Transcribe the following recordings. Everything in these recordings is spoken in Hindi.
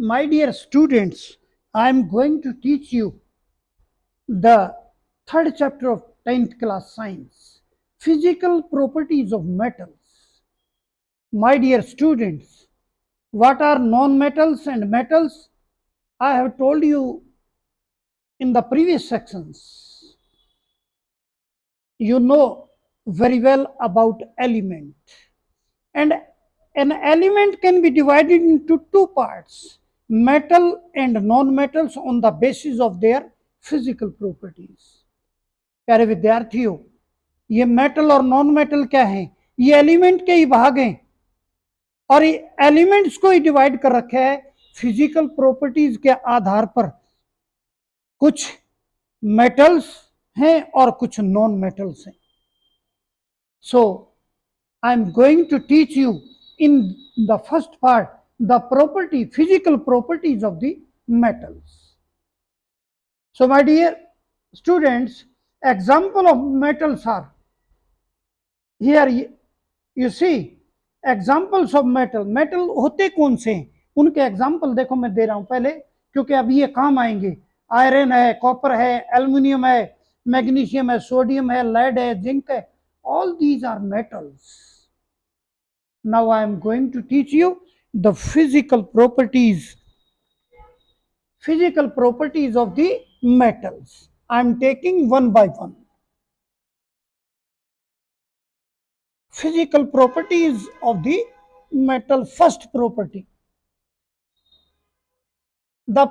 My dear students, I am going to teach you the third chapter of 10th class science, physical properties of metals. My dear students, what are non-metals and metals? I have told you in the previous sections. You know very well about element. And an element can be divided into two parts, metal and non-metals on the basis of their physical properties. प्यारे विद्यार्थियों, ये मेटल और नॉन मेटल क्या है? ये एलिमेंट के ही भाग हैं और ये एलिमेंट्स को ही डिवाइड कर रखा है फिजिकल प्रॉपर्टीज के आधार पर। कुछ मेटल्स हैं और कुछ नॉन मेटल्स हैं। So I am going to teach you in the first part the physical properties of the metals. So my dear students, example of metals are here. You see examples of metal होते कौन से हैं, उनके एग्जाम्पल देखो मैं दे रहा हूं पहले, क्योंकि अब ये काम आएंगे। आयरन है, कॉपर है, एल्युमिनियम है, मैग्नीशियम है, सोडियम है, लेड है, जिंक है, all these are metals. Now I am going to teach you the physical properties of the metals. I am taking one by one. Physical properties of the metal. First property. The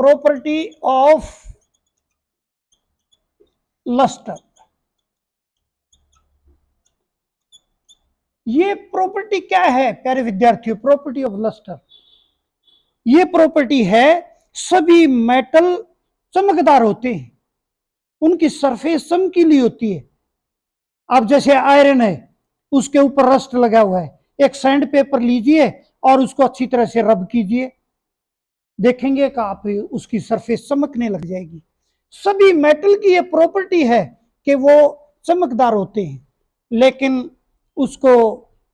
property of luster. ये प्रॉपर्टी क्या है प्यारे विद्यार्थियों? प्रॉपर्टी ऑफ लस्टर, ये प्रॉपर्टी है सभी मेटल चमकदार होते हैं, उनकी सरफेस चमकीली होती है। अब जैसे आयरन है, उसके ऊपर रस्ट लगा हुआ है, एक सैंड पेपर लीजिए और उसको अच्छी तरह से रब कीजिए, देखेंगे कि आप उसकी सरफेस चमकने लग जाएगी। सभी मेटल की ये प्रॉपर्टी है कि वो चमकदार होते हैं, लेकिन उसको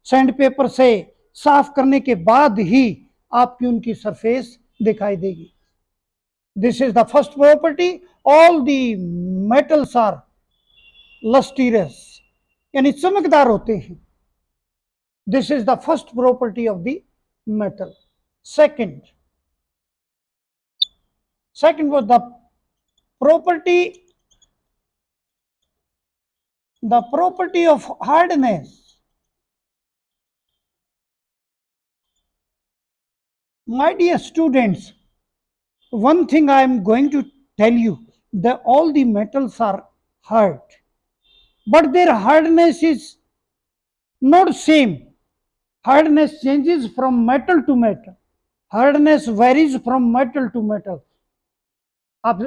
सैंड पेपर से साफ करने के बाद ही आपकी उनकी सरफेस दिखाई देगी। This is the first property. All the metals are lustrous, यानी चमकदार होते हैं। This is the first property of the metal. Second was the property of hardness. My dear students, one thing I am going to tell you, that all the metals are hard, but their hardness is not same. Hardness changes from metal to metal. Hardness varies from metal to metal. अब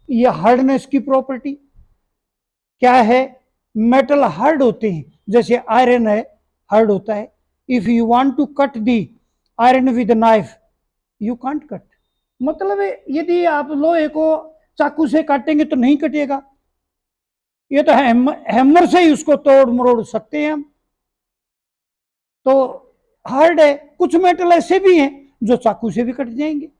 ये हार्डनेस की प्रॉपर्टी क्या है? मेटल हार्ड होते हैं, जैसे आयरन है, हार्ड होता है। If you want to cut the iron with knife, you can't cut. मतलब यदि आप लोहे को चाकू से काटेंगे तो नहीं कटेगा, ये तो हैमर से ही उसको तोड़ मरोड़ सकते हैं हम, तो हार्ड है। कुछ मेटल ऐसे भी हैं जो चाकू से भी कट जाएंगे।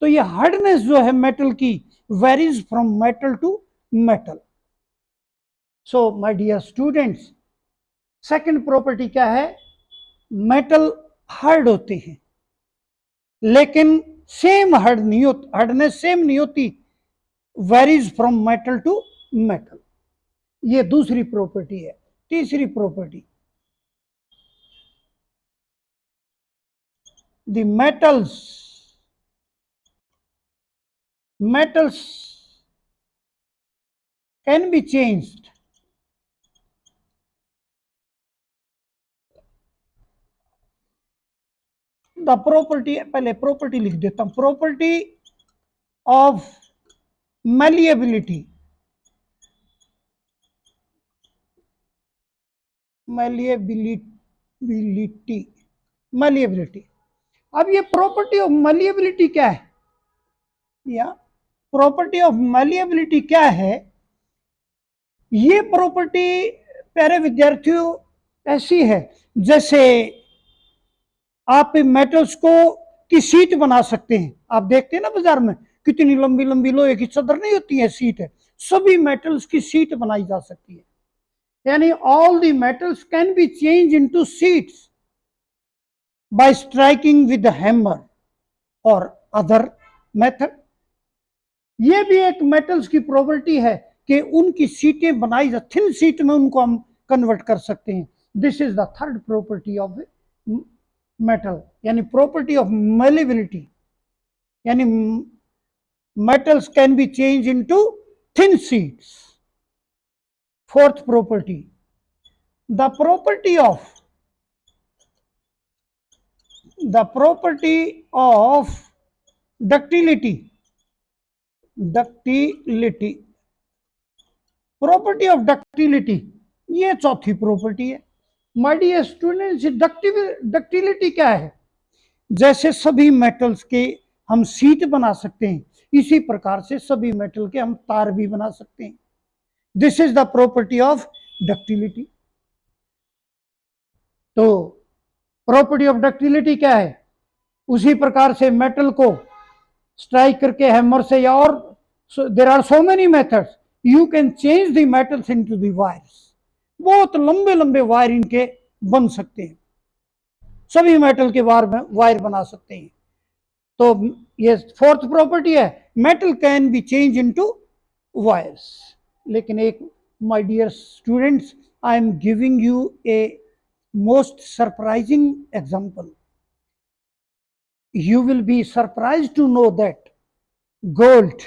तो ये हार्डनेस जो है मेटल की varies from metal to metal. So my dear students, second property क्या है? मेटल हार्ड होते हैं, लेकिन सेम हार्ड नहीं होती, हार्डनेस सेम नहीं होती, varies from metal to metal. ये दूसरी प्रॉपर्टी है। तीसरी property, the metals can be changed. The property, पहले प्रॉपर्टी लिख देता हूं, प्रॉपर्टी ऑफ मैलिएबिलिटी। मैलिएबिलिटी। अब ये प्रॉपर्टी ऑफ मैलिएबिलिटी क्या है? या प्रॉपर्टी ऑफ मैलिएबिलिटी क्या है? ये प्रॉपर्टी प्यारे विद्यार्थियों ऐसी है, जैसे आप मेटल्स को की सीट बना सकते हैं। आप देखते हैं ना बाजार में कितनी लंबी लंबी लोहे की चादर नहीं होती है, सीट है, सभी मेटल्स की सीट बनाई जा सकती है। यानी all the metals can be change into seats bye striking with the hammer और अदर मेथड। ये भी एक मेटल्स की प्रॉपर्टी है कि उनकी सीटें बनाई जा, थिन सीट में उनको हम कन्वर्ट कर सकते हैं। This is the third property of metal, यानी प्रॉपर्टी ऑफ मेलेबिलिटी, यानी metals can be changed into thin sheets. Fourth property, the property of ductility. Property of ductility, ये चौथी प्रॉपर्टी है। माय डियर स्टूडेंट्स, डक्टिलिटी क्या है? जैसे सभी मेटल्स के हम सीट बना सकते हैं, इसी प्रकार से सभी मेटल के हम तार भी बना सकते हैं। This is the property of ductility. तो प्रॉपर्टी ऑफ डक्टिलिटी क्या है? उसी प्रकार से मेटल को स्ट्राइक करके हैमर से, या और there are so many methods, you can change the metals into the wires. बहुत लंबे लंबे वायर इनके बन सकते हैं, सभी मेटल के वायर बना सकते हैं। तो ये फोर्थ प्रॉपर्टी है, metal can be change into wires. लेकिन एक, my dear students, I am giving you a most surprising example. You will be surprised to know that gold,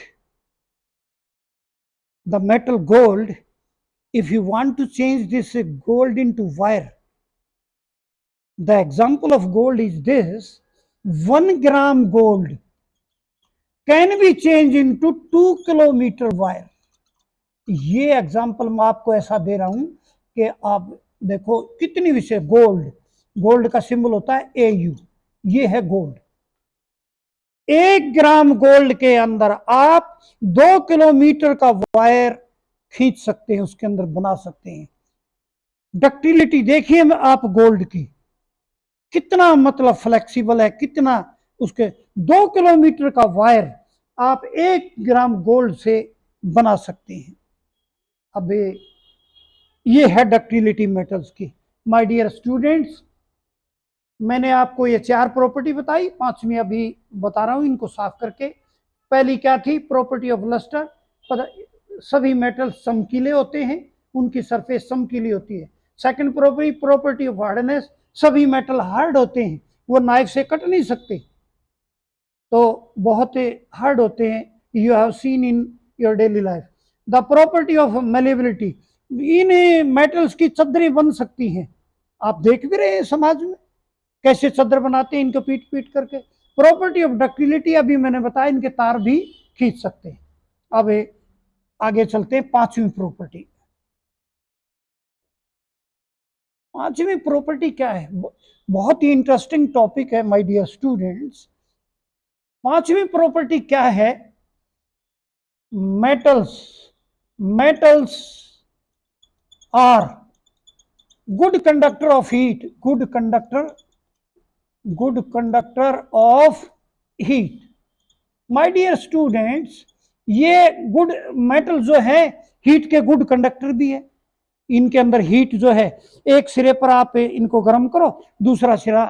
the metal gold, if you want to change this gold into wire, the example of gold is this: 1 gram gold can be changed into 2 kilometer wire. ये एग्जाम्पल मैं आपको ऐसा दे रहा हूं कि आप देखो कितनी विषय, गोल्ड का सिंबल होता है AU, ये है गोल्ड। 1 ग्राम गोल्ड के अंदर आप 2 किलोमीटर का वायर खींच सकते हैं, उसके अंदर बना सकते हैं। डक्टिलिटी देखिए आप गोल्ड की, कितना मतलब फ्लेक्सिबल है, कितना उसके 2 किलोमीटर का वायर आप 1 ग्राम गोल्ड से बना सकते हैं। अब ये है डक्टिलिटी मेटल्स की। माय डियर स्टूडेंट्स, मैंने आपको ये 4 प्रॉपर्टी बताई, 5वीं अभी बता रहा हूं इनको साफ करके। पहली क्या थी? प्रॉपर्टी ऑफ लस्टर, सभी मेटल चमकीले होते हैं, उनकी सरफेस चमकीली होती है। सेकंड प्रॉपर्टी ऑफ हार्डनेस, सभी मेटल हार्ड होते हैं, वो नाइफ से कट नहीं सकते, तो बहुत हार्ड होते हैं, you have seen in your daily life. The property of malleability, in metals की चद्दरें बन सकती हैं, आप देख भी रहे हैं समाज में कैसे चद्दर बनाते हैं इनको पीट पीट करके। प्रॉपर्टी ऑफ डक्टिलिटी, अभी मैंने बताया इनके तार भी खींच सकते हैं। अब आगे चलते हैं 5वीं प्रॉपर्टी। 5वीं प्रॉपर्टी क्या है? बहुत ही इंटरेस्टिंग टॉपिक है माय डियर स्टूडेंट्स। 5वीं प्रॉपर्टी क्या है? Metals are good conductor of heat, good conductor of heat. My dear students, ये गुड मेटल जो है हीट के गुड कंडक्टर भी है। इनके अंदर हीट जो है, एक सिरे पर आप इनको गर्म करो, दूसरा सिरा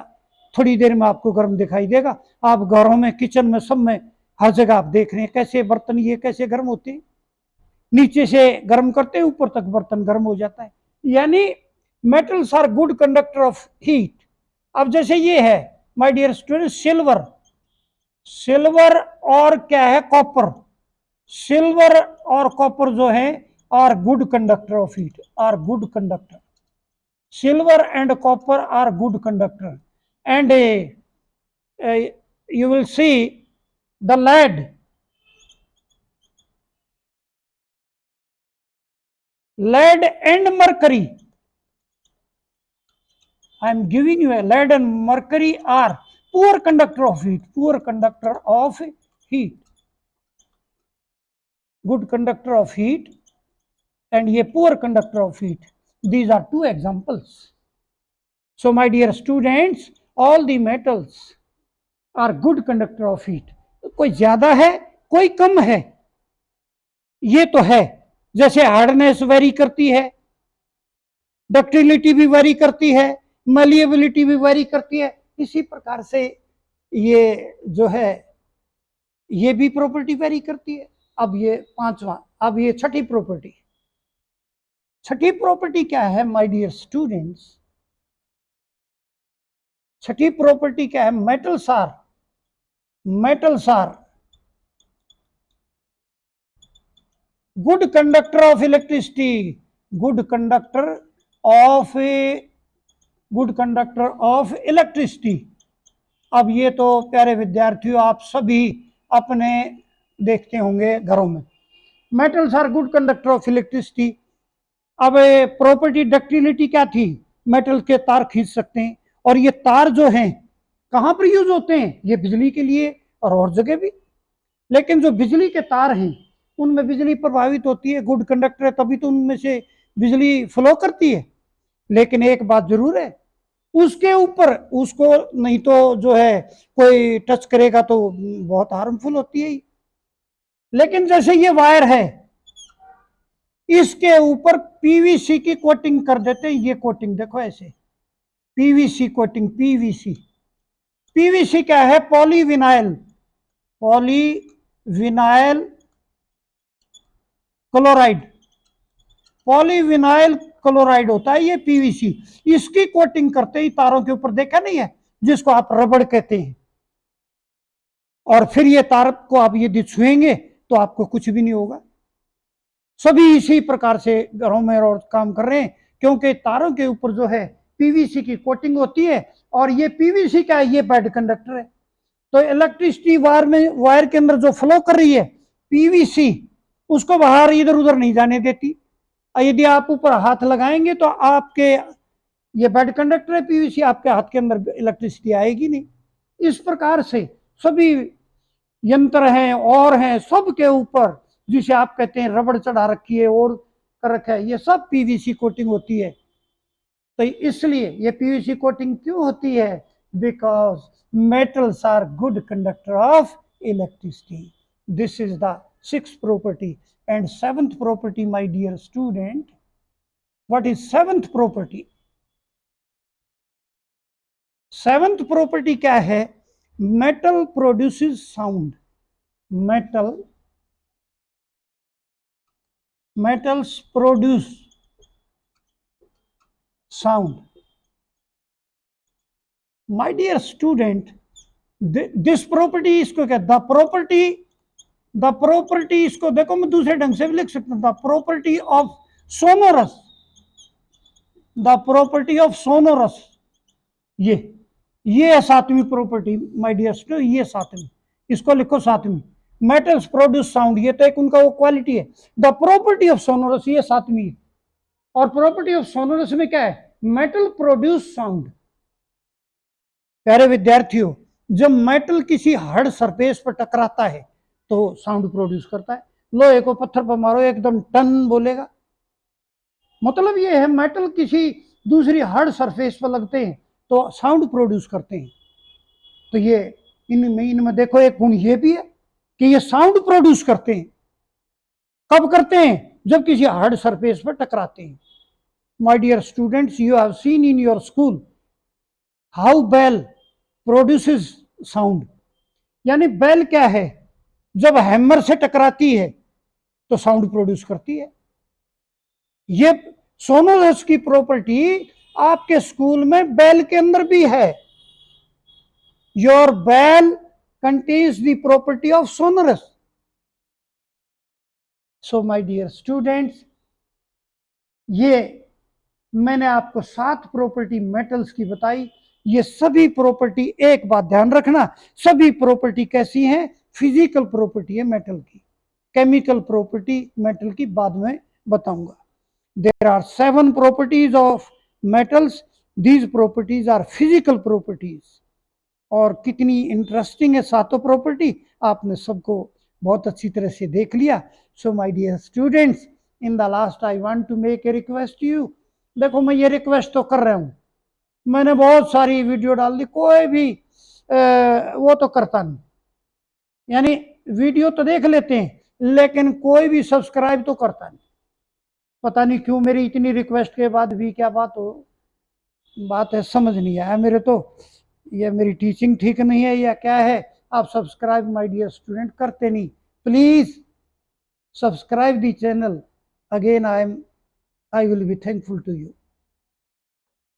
थोड़ी देर में आपको गर्म दिखाई देगा। आप घरों में, किचन में, सब में, हर जगह आप देख रहे हैं कैसे बर्तन ये कैसे गर्म होते हैं, नीचे से गर्म करते हैं ऊपर तक बर्तन गर्म हो जाता है। यानी metals are good conductor of heat. अब जैसे ये है माय डियर स्टूडेंट, सिल्वर और क्या है? कॉपर। सिल्वर और कॉपर जो है are good conductor of heat, are good conductor. Silver and copper are good conductor. And you will see the lead and mercury. I am giving you a lead and mercury are poor conductor of heat, good conductor of heat, and ye poor conductor of heat. These are 2 examples. So my dear students, all the metals are good conductor of heat. कोई ज्यादा है कोई कम है, ये तो है। जैसे हार्डनेस वेरी करती है, डक्टिलिटी भी वेरी करती है, मलिएबिलिटी भी वेरी करती है, इसी प्रकार से ये जो है ये भी प्रॉपर्टी वेरी करती है। अब ये पांचवा, अब ये छठी प्रॉपर्टी। छठी प्रॉपर्टी क्या है माय डियर स्टूडेंट्स? छठी प्रॉपर्टी क्या है? Metals are good conductor of electricity, good conductor of good conductor of electricity. अब ये तो प्यारे विद्यार्थियों आप सभी अपने देखते होंगे घरों में, metals are good conductor of electricity. अब प्रॉपर्टी डक्टिलिटी क्या थी? मेटल के तार खींच सकते हैं, और ये तार जो हैं कहां पर यूज होते हैं? ये बिजली के लिए और जगह भी। लेकिन जो बिजली के तार हैं उनमें बिजली प्रभावित होती है, गुड कंडक्टर है तभी तो उनमें से बिजली फ्लो करती है। लेकिन एक बात जरूर है, उसके ऊपर उसको नहीं तो जो है कोई टच करेगा तो बहुत हार्मफुल होती है। लेकिन जैसे ये वायर है, इसके ऊपर पीवीसी की कोटिंग कर देते हैं। ये कोटिंग देखो ऐसे, पीवीसी कोटिंग, पीवीसी। पीवीसी क्या है? Polyvinyl, polyvinyl chloride, polyvinyl chloride होता है ये पीवीसी। इसकी कोटिंग करते ही तारों के ऊपर, देखा नहीं है, जिसको आप रबड़ कहते हैं। और फिर ये तार को आप यदि छुएंगे तो आपको कुछ भी नहीं होगा। सभी इसी प्रकार से घरों में और काम कर रहे हैं, क्योंकि तारों के ऊपर जो है पीवीसी की कोटिंग होती है। और ये पीवीसी क्या है? ये बैड कंडक्टर है। तो इलेक्ट्रिसिटी वायर के अंदर जो फ्लो कर रही है पीवीसी, उसको बाहर इधर उधर नहीं जाने देती। यदि आप ऊपर हाथ लगाएंगे तो आपके, ये बैड कंडक्टर है पीवीसी, आपके हाथ के अंदर इलेक्ट्रिसिटी आएगी नहीं। इस प्रकार से सभी यंत्र हैं और हैं, सब के ऊपर जिसे आप कहते हैं रबड़ चढ़ा रखी है और कर रखा है, ये सब पीवीसी कोटिंग होती है। तो इसलिए ये पीवीसी कोटिंग क्यों होती है? Because metals are good conductor of electricity. This is the sixth property. And seventh property, my dear student, what is seventh property? Seventh property क्या है? Metal produces sound. Metals produce sound. My dear student, this property इसको क्या? द प्रॉपर्टी, इसको देखो मैं दूसरे ढंग से भी लिख सकता हूं, the property of sonorous, the property of sonorous. ये है सातवीं प्रॉपर्टी माय डियर स्टूडेंट, ये सातवीं, इसको लिखो सातवीं। मेटल्स प्रोड्यूस साउंड, ये तो एक उनका वो क्वालिटी है। द प्रॉपर्टी ऑफ सोनोरस ये सातवीं है। और प्रॉपर्टी ऑफ सोनोरस में क्या है? Metal produce sound. प्यारे विद्यार्थियों, जब मेटल किसी हार्ड सरफेस पर टकराता है तो साउंड प्रोड्यूस करता है। लोहे को पत्थर पर मारो एकदम टन बोलेगा। मतलब ये है, मेटल किसी दूसरी हार्ड सरफेस पर लगते हैं तो साउंड प्रोड्यूस करते हैं। तो ये इनमें देखो एक गुण ये भी है कि ये साउंड प्रोड्यूस करते हैं। कब करते हैं? जब किसी हार्ड सरफेस पर टकराते हैं। My dear students, you have seen in your school how bell produces sound. यानी बेल क्या है? जब हैमर से टकराती है तो साउंड प्रोड्यूस करती है। ये सोनोरस की प्रॉपर्टी आपके स्कूल में बेल के अंदर भी है। Your bell contains the property of sonorous. So my dear students, ये मैंने आपको 7 प्रॉपर्टी मेटल्स की बताई। ये सभी प्रॉपर्टी, एक बात ध्यान रखना, सभी प्रॉपर्टी कैसी हैं? फिजिकल प्रॉपर्टी है मेटल की। केमिकल प्रॉपर्टी मेटल की बाद में बताऊंगा। There are 7 properties of metals. These properties are physical properties. और कितनी इंटरेस्टिंग है सातों प्रॉपर्टी, आपने सबको बहुत अच्छी तरह से देख लिया। So my dear students, in the last I want to make a request to you. देखो मैं ये रिक्वेस्ट तो कर रहा हूँ, मैंने बहुत सारी वीडियो डाल दी, कोई भी वो तो करता नहीं, यानी वीडियो तो देख लेते हैं लेकिन कोई भी सब्सक्राइब तो करता नहीं। पता नहीं क्यों मेरी इतनी रिक्वेस्ट के बाद भी क्या बात है, समझ नहीं आया मेरे तो। ये मेरी टीचिंग ठीक नहीं है या क्या है? आप सब्सक्राइब माय डियर स्टूडेंट करते नहीं। Please subscribe the channel. Again I will be thankful to you.